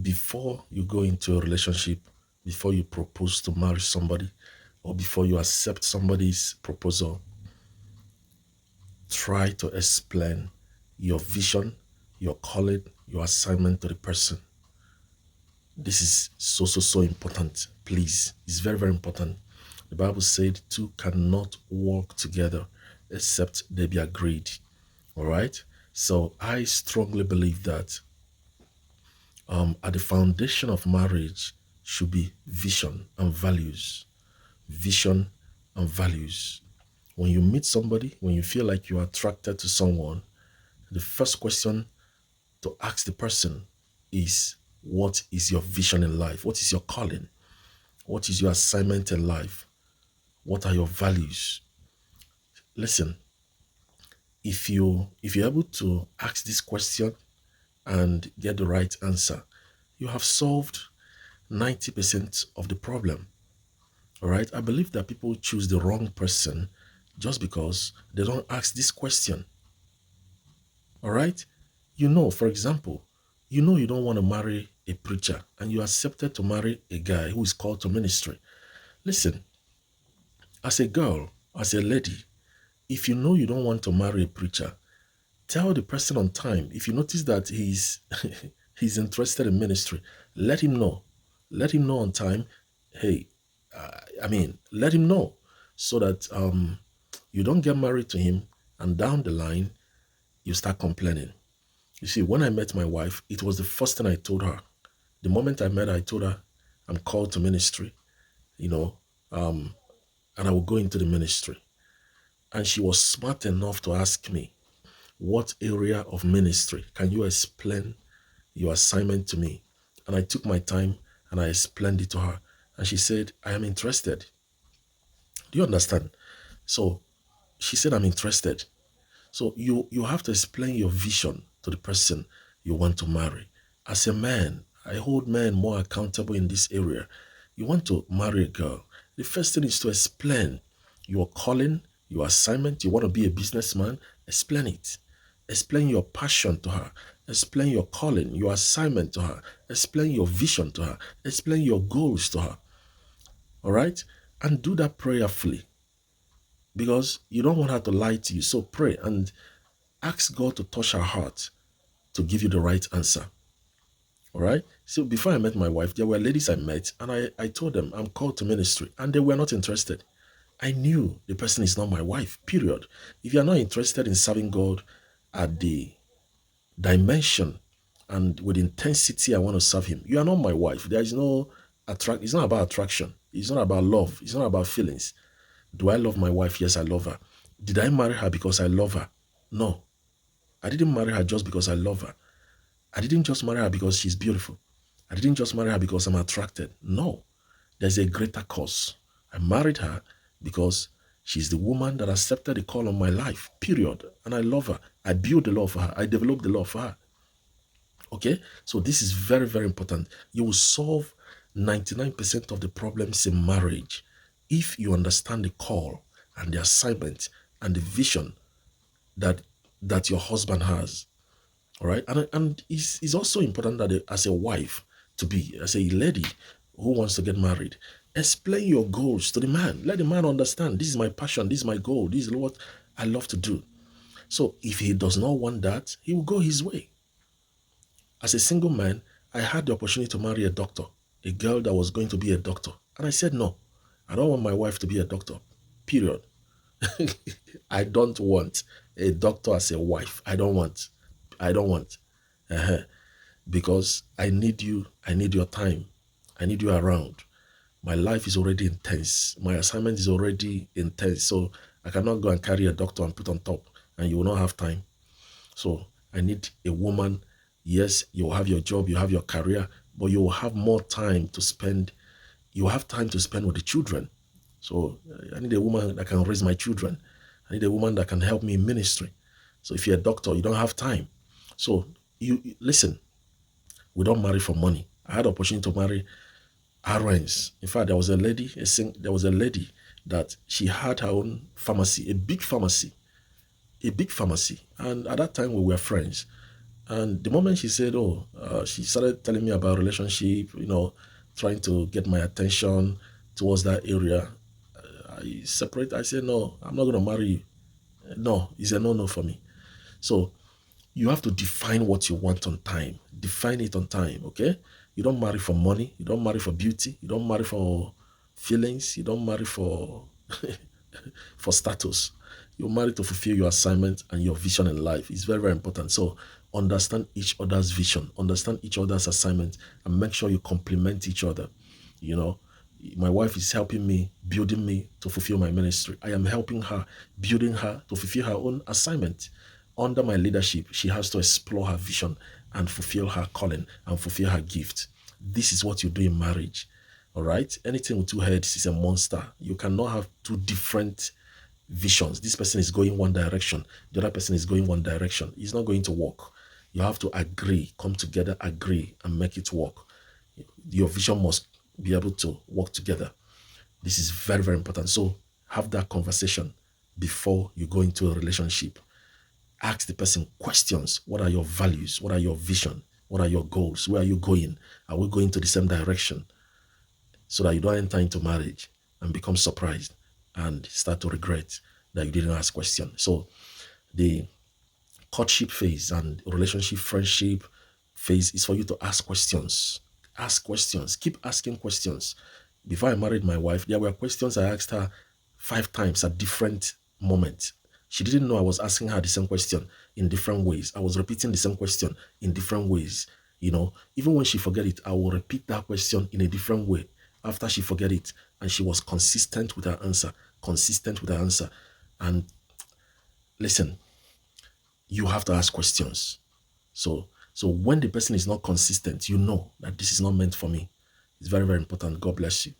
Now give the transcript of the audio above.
before you go into a relationship, before you propose to marry somebody, or before you accept somebody's proposal, try to explain your vision, your calling, your assignment to the person. This is so important. Please, it's very important. The Bible said two cannot walk together except they be agreed. All right. So I strongly believe that at the foundation of marriage should be vision and values. Vision and values. When you meet somebody, when you feel like you are attracted to someone, the first question to ask the person is, what is your vision in life? What is your calling? What is your assignment in life? What are your values? Listen, if you're able to ask this question and get the right answer, you have solved 90% of the problem. All right. I believe that people choose the wrong person just because they don't ask this question. All right. For example, you don't want to marry a preacher and you accepted to marry a guy who is called to ministry. Listen, as a girl, as a lady, if you know you don't want to marry a preacher, tell the person on time. If you notice that he's he's interested in ministry, let him know. Let him know on time. Hey, let him know so that you don't get married to him and down the line you start complaining. You see, when I met my wife, it was the first thing I told her. The moment I met her, I told her I'm called to ministry, you know, and I will go into the ministry. And she was smart enough to ask me, what area of ministry? Can you explain your assignment to me? And I took my time and I explained it to her. And she said, I am interested. Do you understand? So she said, I'm interested. So you have to explain your vision to the person you want to marry. As a man, I hold men more accountable in this area. You want to marry a girl. The first thing is to explain your calling, your assignment. You want to be a businessman, explain it. Explain your passion to her. Explain your calling, your assignment to her. Explain your vision to her. Explain your goals to her. All right? And do that prayerfully because you don't want her to lie to you. So pray and ask God to touch her heart to give you the right answer. All right. So before I met my wife, there were ladies I met and I told them I'm called to ministry and they were not interested. I knew the person is not my wife, period. If you're not interested in serving God at the dimension and with intensity I want to serve him, you are not my wife. There is no attract. It's not about attraction. It's not about love. It's not about feelings. Do I love my wife? Yes, I love her. Did I marry her because I love her? No. I didn't marry her just because I love her. I didn't just marry her because she's beautiful. I didn't just marry her because I'm attracted. No. There's a greater cause. I married her because she's the woman that accepted the call on my life, period. And I love her. I built the love for her. I developed the love for her. Okay? So this is very important. You will solve 99% of the problems in marriage if you understand the call and the assignment and the vision that your husband has. All right. And it's also important that as a wife to be, as a lady who wants to get married, explain your goals to the man. Let the man understand this is my passion, this is my goal, this is what I love to do. So if he does not want that, he will go his way. As a single man, I had the opportunity to marry a doctor, a girl that was going to be a doctor. And I said, no, I don't want my wife to be a doctor, period. I don't want a doctor as a wife. I don't want. Uh-huh. Because I need you. I need your time. I need you around. My life is already intense. My assignment is already intense. So I cannot go and carry a doctor and put on top and you will not have time. So I need a woman. Yes, you'll have your job, you have your career, but you will have more time to spend. You have time to spend with the children. So I need a woman that can raise my children. I need a woman that can help me in ministry. So if you're a doctor, you don't have time. So you listen, we don't marry for money. I had the opportunity to marry RNs. In fact, there was a lady that she had her own pharmacy, a big pharmacy. And at that time we were friends. And the moment she said, oh, she started telling me about relationship, trying to get my attention towards that area. I said, no, I'm not going to marry you. No, it's a no-no for me. So you have to define what you want on time. Define it on time, okay? You don't marry for money. You don't marry for beauty. You don't marry for feelings. You don't marry for for status. You're married to fulfill your assignment and your vision in life. It's very, very important. So understand each other's vision, understand each other's assignment, and make sure you complement each other. You know, my wife is helping me, building me to fulfill my ministry. I am helping her, building her to fulfill her own assignment. Under my leadership, she has to explore her vision and fulfill her calling and fulfill her gift. This is what you do in marriage. All right. Anything with two heads is a monster. You cannot have two different visions. This person is going one direction, the other person is going one direction. It's not going to work. You have to agree, come together, agree, and make it work. Your vision must be able to work together. This is very, very important. So have that conversation before you go into a relationship. Ask the person questions. What are your values? What are your vision? What are your goals? Where are you going? Are we going to the same direction? So that you don't enter into marriage and become surprised and start to regret that you didn't ask questions. So the courtship phase and relationship, friendship phase is for you to ask questions. Ask questions. Keep asking questions. Before I married my wife, there were questions I asked her 5 times at different moments. She didn't know I was asking her the same question in different ways. I was repeating the same question in different ways. Even when she forget it, I will repeat that question in a different way after she forget it. And she was consistent with her answer, consistent with her answer. And listen, you have to ask questions. So when the person is not consistent, you know that this is not meant for me. It's very, very important. God bless you.